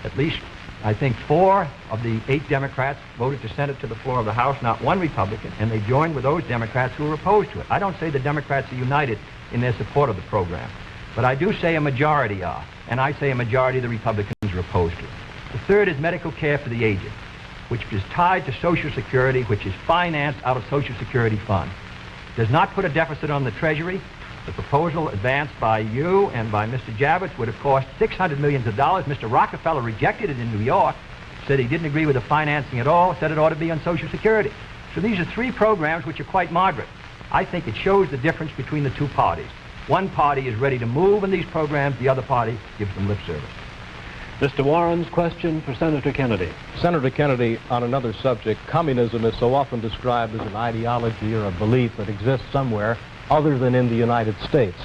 At least, I think, 4 of the 8 Democrats voted to send it to the floor of the House, not one Republican, and they joined with those Democrats who were opposed to it. I don't say the Democrats are united in their support of the program, but I do say a majority are, and I say a majority of the Republicans are opposed to it. The third is medical care for the aged, which is tied to Social Security, which is financed out of Social Security funds. Does not put a deficit on the Treasury. The proposal advanced by you and by Mr. Javits would have cost $600 million. Mr. Rockefeller rejected it in New York, said he didn't agree with the financing at all, said it ought to be on Social Security. So these are 3 programs which are quite moderate. I think it shows the difference between the 2 parties. One party is ready to move in these programs, the other party gives them lip service. Mr. Warren's question for Senator Kennedy. Senator Kennedy, on another subject, communism is so often described as an ideology or a belief that exists somewhere other than in the United States.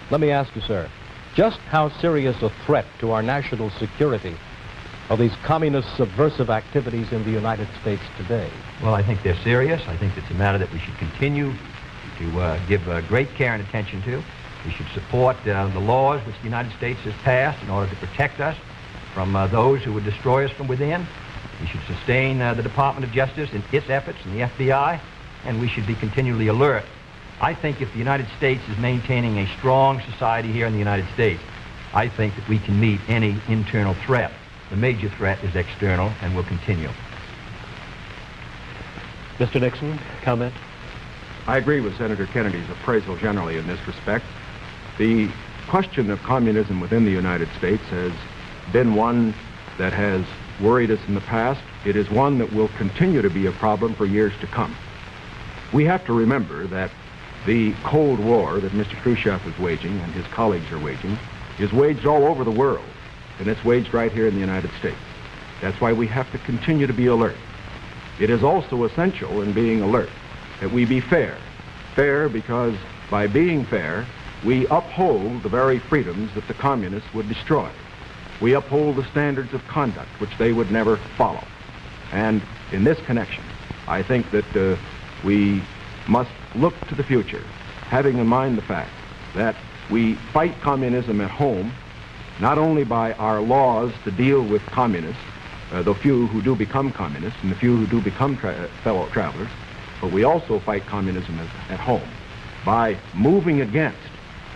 Let me ask you, sir, just how serious a threat to our national security are these communist subversive activities in the United States today? Well, I think they're serious. I think it's a matter that we should continue to give great care and attention to. We should support the laws which the United States has passed in order to protect us from those who would destroy us from within. We should sustain the Department of Justice in its efforts and the FBI, and we should be continually alert. I think if the United States is maintaining a strong society here in the United States, I think that we can meet any internal threat. The major threat is external and will continue. Mr. Nixon, comment? I agree with Senator Kennedy's appraisal generally in this respect. The question of communism within the United States has been one that has worried us in the past. It is one that will continue to be a problem for years to come. We have to remember that the Cold War that Mr. Khrushchev is waging and his colleagues are waging is waged all over the world, and it's waged right here in the United States. That's why we have to continue to be alert. It is also essential in being alert that we be fair. Fair because by being fair, we uphold the very freedoms that the communists would destroy. We uphold the standards of conduct which they would never follow. And in this connection, I think that we must look to the future, having in mind the fact that we fight communism at home, not only by our laws to deal with communists, the few who do become communists and the few who do become fellow travelers, but we also fight communism at home by moving against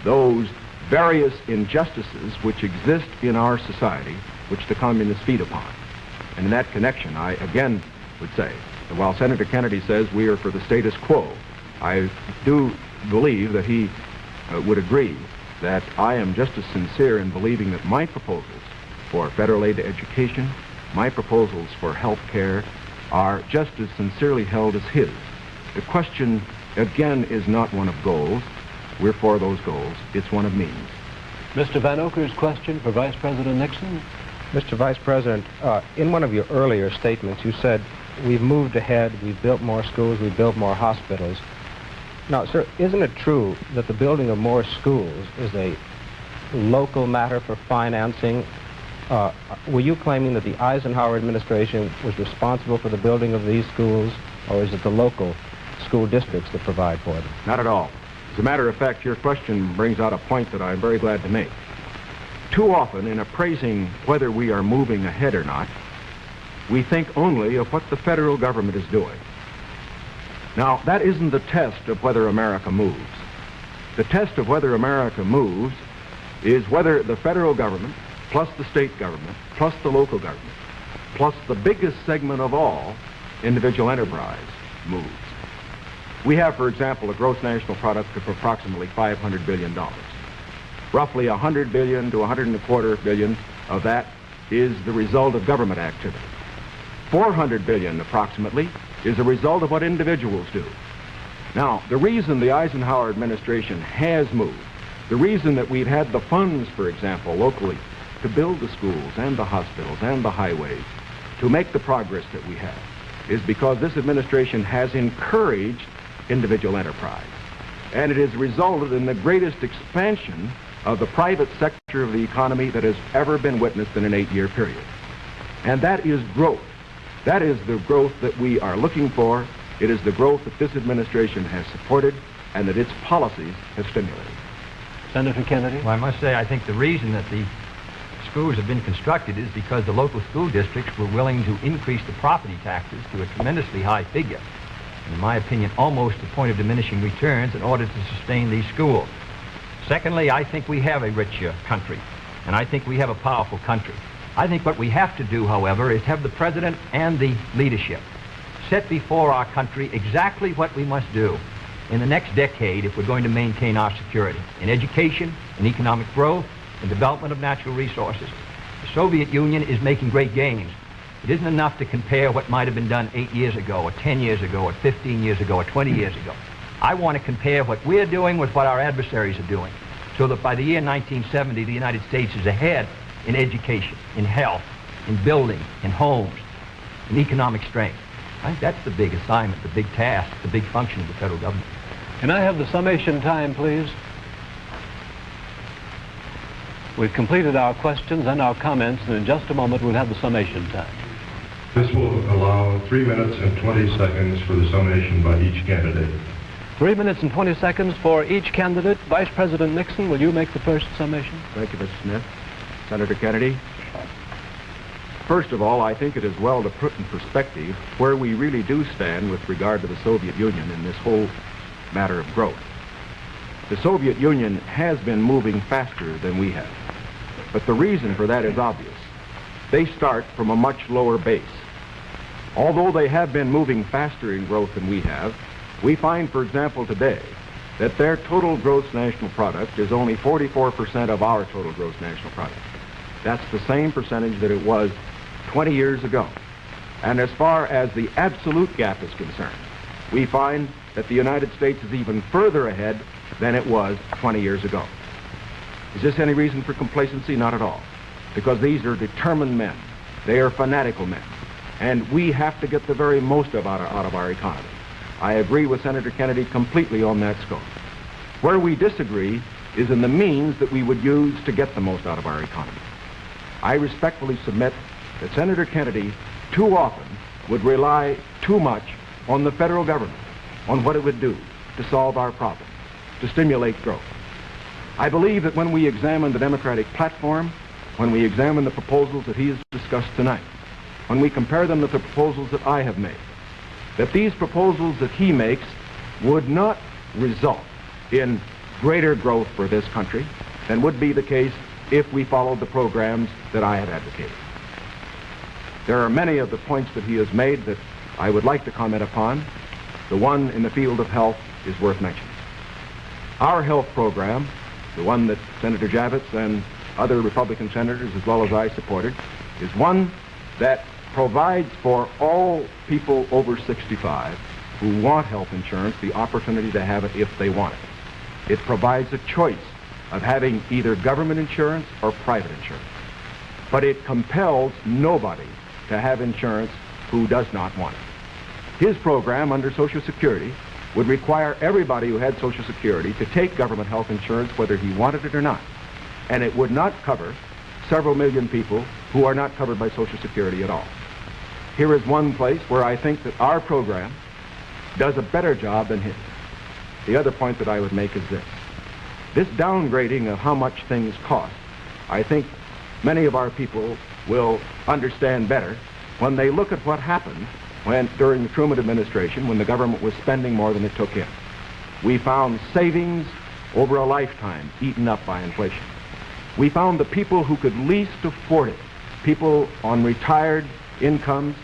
those various injustices which exist in our society, which the communists feed upon. And in that connection, I again would say that while Senator Kennedy says we are for the status quo, I do believe that he would agree that I am just as sincere in believing that my proposals for federal aid to education, my proposals for health care, are just as sincerely held as his. The question, again, is not one of goals. We're for those goals. It's one of means. Mr. Van Oker's question for Vice President Nixon. Mr. Vice President, in one of your earlier statements, you said, we've moved ahead, we've built more schools, we've built more hospitals. Now, sir, isn't it true that the building of more schools is a local matter for financing? Were you claiming that the Eisenhower administration was responsible for the building of these schools, or is it the local school districts that provide for them? Not at all. As a matter of fact, your question brings out a point that I'm very glad to make. Too often, in appraising whether we are moving ahead or not, we think only of what the federal government is doing. Now, that isn't the test of whether America moves. The test of whether America moves is whether the federal government, plus the state government, plus the local government, plus the biggest segment of all, individual enterprise, moves. We have, for example, a gross national product of approximately $500 billion. Roughly $100 billion to $125 billion of that is the result of government activity. $400 billion, approximately, is a result of what individuals do. Now, the reason the Eisenhower administration has moved, the reason that we've had the funds, for example, locally, to build the schools and the hospitals and the highways, to make the progress that we have is because this administration has encouraged individual enterprise. And it has resulted in the greatest expansion of the private sector of the economy that has ever been witnessed in an 8-year period. And that is growth. That is the growth that we are looking for. It is the growth that this administration has supported and that its policies have stimulated. Senator Kennedy? Well, I must say, I think the reason that the schools have been constructed is because the local school districts were willing to increase the property taxes to a tremendously high figure. In my opinion, almost the point of diminishing returns in order to sustain these schools. Secondly, I think we have a rich country, and I think we have a powerful country. I think what we have to do, however, is have the president and the leadership set before our country exactly what we must do in the next decade if we're going to maintain our security in education, in economic growth, in development of natural resources. The Soviet Union is making great gains. It isn't enough to compare what might have been done 8 years ago, or 10 years ago, or 15 years ago, or 20 years ago. I want to compare what we're doing with what our adversaries are doing, so that by the year 1970, the United States is ahead in education, in health, in building, in homes, in economic strength. I think that's the big assignment, the big task, the big function of the federal government. Can I have the summation time, please? We've completed our questions and our comments, and in just a moment we'll have the summation time. This will allow 3 minutes and 20 seconds for the summation by each candidate. 3 minutes and 20 seconds for each candidate. Vice President Nixon, will you make the first summation? Thank you, Mr. Smith. Senator Kennedy, first of all, I think it is well to put in perspective where we really do stand with regard to the Soviet Union in this whole matter of growth. The Soviet Union has been moving faster than we have, but the reason for that is obvious. They start from a much lower base. Although they have been moving faster in growth than we have, we find, for example, today, that their total gross national product is only 44% of our total gross national product. That's the same percentage that it was 20 years ago. And as far as the absolute gap is concerned, we find that the United States is even further ahead than it was 20 years ago. Is this any reason for complacency? Not at all. Because these are determined men. They are fanatical men. And we have to get the very most out of our economy. I agree with Senator Kennedy completely on that score. Where we disagree is in the means that we would use to get the most out of our economy. I respectfully submit that Senator Kennedy too often would rely too much on the federal government, on what it would do to solve our problems, to stimulate growth. I believe that when we examine the Democratic platform, when we examine the proposals that he has discussed tonight, when we compare them to the proposals that I have made, that these proposals that he makes would not result in greater growth for this country than would be the case if we followed the programs that I have advocated. There are many of the points that he has made that I would like to comment upon. The one in the field of health is worth mentioning. Our health program, the one that Senator Javits and other Republican senators as well as I supported, is one that provides for all people over 65 who want health insurance the opportunity to have it if they want it. It provides a choice of having either government insurance or private insurance. But it compels nobody to have insurance who does not want it. His program under Social Security would require everybody who had Social Security to take government health insurance whether he wanted it or not. And it would not cover several million people who are not covered by Social Security at all. Here is one place where I think that our program does a better job than his. The other point that I would make is this. This downgrading of how much things cost, I think many of our people will understand better when they look at what happened during the Truman administration when the government was spending more than it took in. We found savings over a lifetime eaten up by inflation. We found the people who could least afford it, people on retired incomes,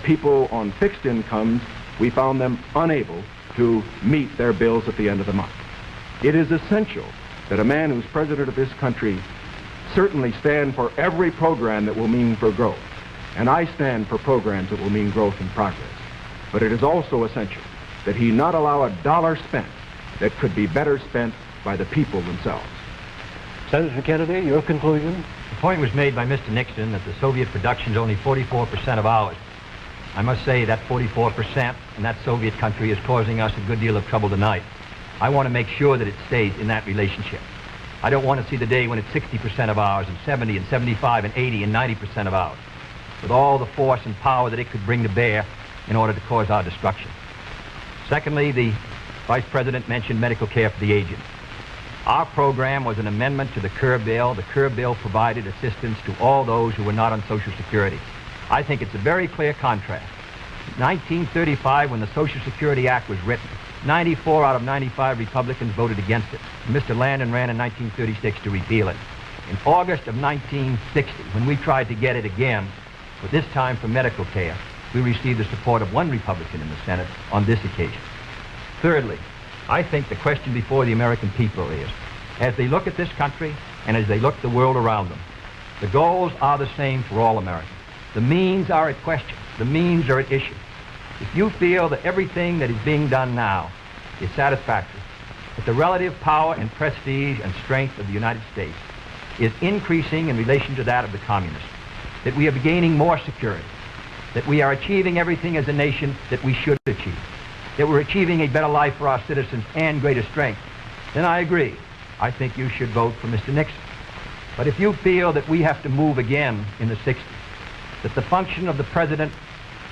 people on fixed incomes, we found them unable to meet their bills at the end of the month. It is essential that a man who's president of this country certainly stand for every program that will mean for growth. And I stand for programs that will mean growth and progress. But it is also essential that he not allow a dollar spent that could be better spent by the people themselves. Senator Kennedy, your conclusion? The point was made by Mr. Nixon that the Soviet production is only 44% of ours. I must say that 44% in that Soviet country is causing us a good deal of trouble tonight. I want to make sure that it stays in that relationship. I don't want to see the day when it's 60% of ours and 70 and 75 and 80 and 90% of ours, with all the force and power that it could bring to bear in order to cause our destruction. Secondly, the Vice President mentioned medical care for the aged. Our program was an amendment to the Kerr bill. The Kerr bill provided assistance to all those who were not on Social Security. I think it's a very clear contrast. In 1935, when the Social Security Act was written, 94 out of 95 Republicans voted against it. Mr. Landon ran in 1936 to repeal it. In August of 1960, when we tried to get it again, but this time for medical care, we received the support of one Republican in the Senate on this occasion. Thirdly, I think the question before the American people is, as they look at this country and as they look at the world around them, the goals are the same for all Americans. The means are at question. The means are at issue. If you feel that everything that is being done now is satisfactory, that the relative power and prestige and strength of the United States is increasing in relation to that of the communists, that we are gaining more security, that we are achieving everything as a nation that we should achieve, that we're achieving a better life for our citizens and greater strength, then I agree. I think you should vote for Mr. Nixon. But if you feel that we have to move again in the 60s, that the function of the president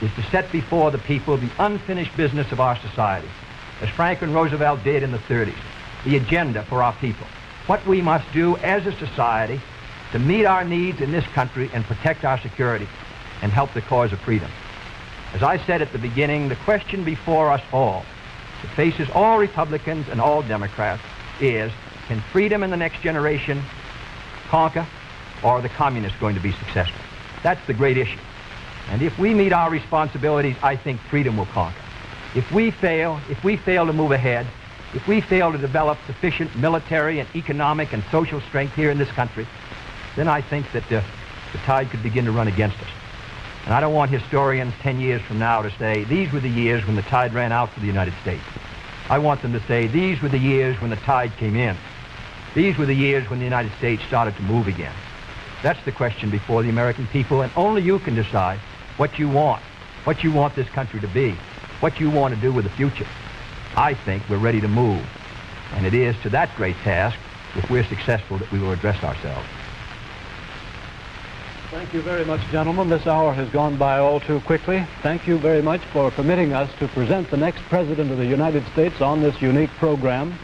is to set before the people the unfinished business of our society, as Franklin Roosevelt did in the 30s, the agenda for our people, what we must do as a society to meet our needs in this country and protect our security and help the cause of freedom. As I said at the beginning, the question before us all, that faces all Republicans and all Democrats, is, can freedom in the next generation conquer, or are the communists going to be successful? That's the great issue. And if we meet our responsibilities, I think freedom will conquer. If we fail to move ahead, if we fail to develop sufficient military and economic and social strength here in this country, then I think that the tide could begin to run against us. And I don't want historians 10 years from now to say, these were the years when the tide ran out for the United States. I want them to say, these were the years when the tide came in. These were the years when the United States started to move again. That's the question before the American people, and only you can decide what you want this country to be, what you want to do with the future. I think we're ready to move, and it is to that great task, if we're successful, that we will address ourselves. Thank you very much, gentlemen. This hour has gone by all too quickly. Thank you very much for permitting us to present the next President of the United States on this unique program.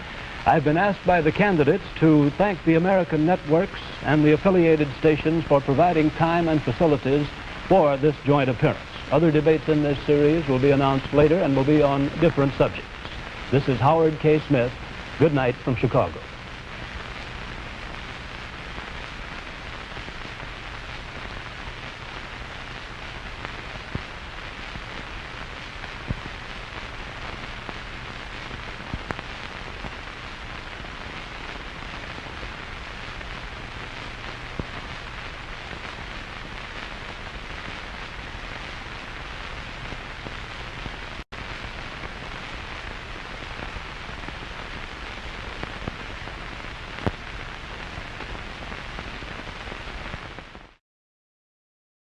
I've been asked by the candidates to thank the American networks and the affiliated stations for providing time and facilities for this joint appearance. Other debates in this series will be announced later and will be on different subjects. This is Howard K. Smith. Good night from Chicago.